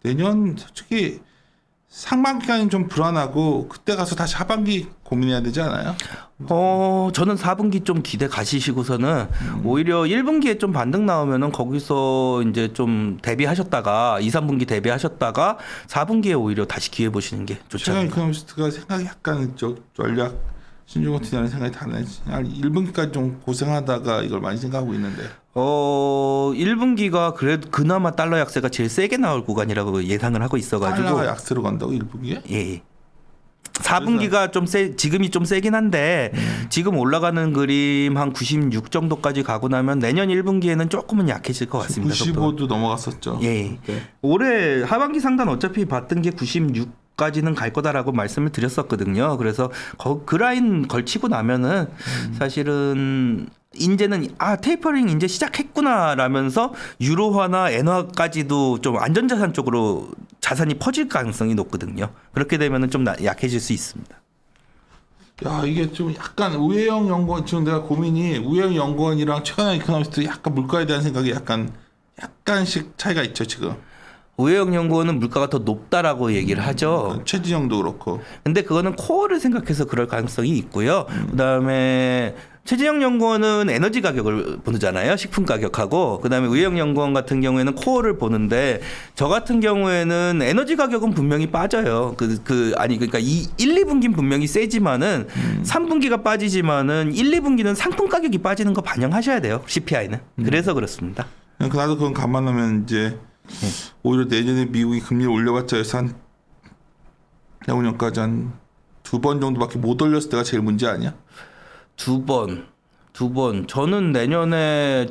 내년 솔직히 상반기까지는 좀 불안하고 그때 가서 다시 하반기 고민해야 되지 않아요? 저는 4분기 좀 기대 가시고서는 오히려 1분기에 좀 반등 나오면은 거기서 이제 좀 대비하셨다가 2, 3분기 대비하셨다가 4분기에 오히려 다시 기회 보시는 게 좋죠. 최강 이코노미스트가 생각이 약간 전략 신중호티라는 생각이 다르네. 1분기까지 좀 고생하다가 이걸 많이 생각하고 있는데. 1분기가 그래도 그나마 달러 약세가 제일 세게 나올 구간이라고 예상을 하고 있어가지고. 달러가 약세로 간다고 1분기에? 예. 4분기가 좀 지금이 좀 세긴 한데 지금 올라가는 그림 한 96 정도까지 가고 나면 내년 1분기에는 조금은 약해질 것 같습니다. 95도 넘어갔었죠. 예. 네. 올해 하반기 상단 어차피 봤던 게 96까지는 갈 거다라고 말씀을 드렸었거든요. 그래서 그 라인 걸치고 나면은 사실은 이제는 테이퍼링 이제 시작했구나라면서 유로화나 엔화까지도 좀 안전자산 쪽으로 자산이 퍼질 가능성이 높거든요. 그렇게 되면은 좀 약해질 수 있습니다. 야, 이게 좀 약간 우혜영 연구원, 지금 내가 고민이 우혜영 연구원이랑 최강의 이코노미스트 약간 물가에 대한 생각이 약간씩 차이가 있죠 지금. 우혜영 연구원은 물가가 더 높다라고 얘기를 하죠. 최진영도 그렇고. 근데 그거는 코어를 생각해서 그럴 가능성이 있고요. 그다음에 최진영 연구원은 에너지 가격을 보잖아요. 식품 가격하고. 그다음에 우혜영 연구원 같은 경우에는 코어를 보는데 저 같은 경우에는 에너지 가격은 분명히 빠져요. 그러니까 1, 2분기는 분명히 세지만은 3분기가 빠지지만은 1, 2분기는 상품 가격이 빠지는 거 반영하셔야 돼요. CPI는. 그래서 그렇습니다. 나도 그건 감안하면 이제 오히려 내년에 미국이 금리를 올려봤자 해서 한 내후년까지 한 2번 정도밖에 못 올렸을 때가 제일 문제 아니야? 두 번. 저는 내년에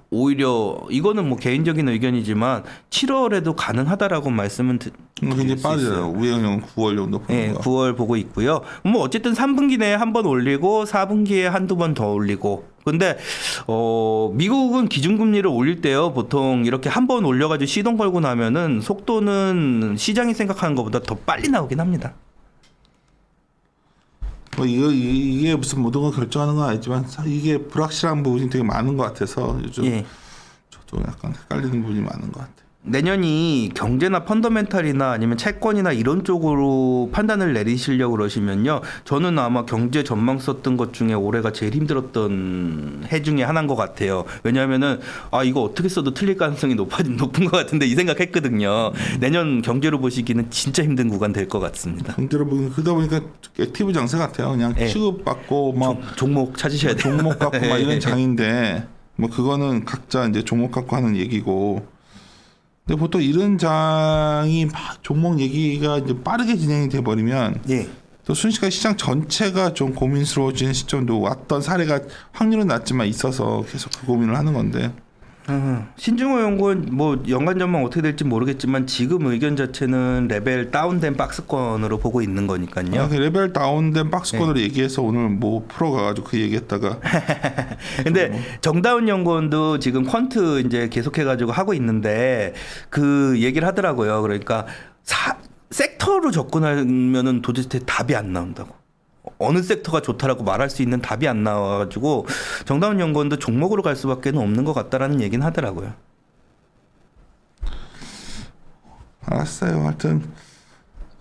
오히려 이거는 뭐 개인적인 의견이지만 7월에도 가능하다라고 말씀은 굉장히 빠르죠. 우영형 9월 정도 보는 네, 거. 9월 보고 있고요. 뭐 어쨌든 3분기 내에 한 번 올리고 4분기에 한두 번 더 올리고. 근데 미국은 기준금리를 올릴 때요. 보통 이렇게 한 번 올려가지고 시동 걸고 나면은 속도는 시장이 생각하는 것보다 더 빨리 나오긴 합니다. 이게 무슨 모든 걸 결정하는 건 아니지만 이게 불확실한 부분이 되게 많은 것 같아서 요즘 저도 약간 헷갈리는 부분이 많은 것 같아요. 내년이 경제나 펀더멘탈이나 아니면 채권이나 이런 쪽으로 판단을 내리시려고 그러시면요. 저는 아마 경제 전망 썼던 것 중에 올해가 제일 힘들었던 해 중에 하나인 것 같아요. 왜냐하면은 이거 어떻게 써도 틀릴 가능성이 높은 것 같은데 이 생각했거든요. 내년 경제로 보시기는 진짜 힘든 구간 될 것 같습니다. 경제로 보면 그러다 보니까 액티브 장세 같아요. 그냥 취급받고 막 종목 찾으셔야 돼요. 종목 갖고 막 이런 장인데 뭐 그거는 각자 이제 종목 갖고 하는 얘기고. 근데 보통 이런 장이 막 종목 얘기가 이제 빠르게 진행이 돼 버리면 예. 또 순식간에 시장 전체가 좀 고민스러워지는 시점도 왔던 사례가 확률은 낮지만 있어서 계속 그 고민을 하는 건데. 신중호 연구원 뭐 연간 전망 어떻게 될지 모르겠지만 지금 의견 자체는 레벨 다운된 박스권으로 보고 있는 거니까요. 그 레벨 다운된 박스권으로 얘기해서 오늘 뭐 풀어가가지고 그 얘기했다가. 근데 정다운 연구원도 지금 퀀트 이제 계속해가지고 하고 있는데 그 얘기를 하더라고요. 그러니까 섹터로 접근하면은 도대체 답이 안 나온다고. 어느 섹터가 좋다라고 말할 수 있는 답이 안 나와가지고 정다운 연구원도 종목으로 갈 수밖에 없는 것 같다라는 얘기는 하더라고요. 알았어요. 하여튼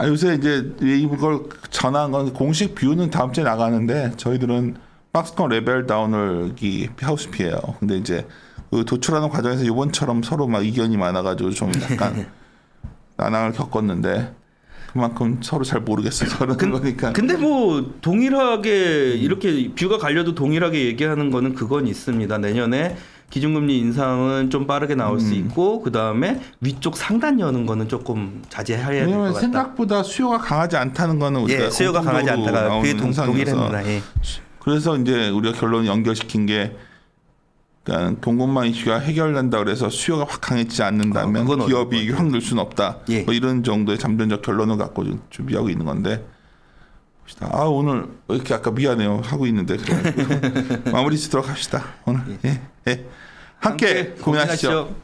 요새 이제 이걸 전화한 건 공식 뷰는 다음 주에 나가는데 저희들은 박스권 레벨 다운을 하우스피해요. 근데 이제 그 도출하는 과정에서 이번처럼 서로 막 이견이 많아가지고 좀 약간 난항을 겪었는데 그만큼 서로 잘 모르겠어요. 저는 그러니까. 근데 뭐 동일하게 이렇게 뷰가 갈려도 동일하게 얘기하는 거는 그건 있습니다. 내년에 기준금리 인상은 좀 빠르게 나올 수 있고 그 다음에 위쪽 상단 여는 거는 조금 자제해야 될 것 왜냐면 같다. 생각보다 수요가 강하지 않다는 거는 우리가 수요가 강하지 않다가 그게 현상이어서. 동일합니다. 예. 그래서 이제 우리가 결론 연결시킨 게 그러니까 동공만 이슈가 해결된다 그래서 수요가 확 강해지지 않는다면 그건 기업이 확 늘 수는 없다. 예. 뭐 이런 정도의 잠정적 결론을 갖고 지금 준비하고 있는 건데 봅시다. 오늘 왜 이렇게 아까 미안해요 하고 있는데 마무리 짓도록 합시다. 오늘 예. 함께 고민하시죠.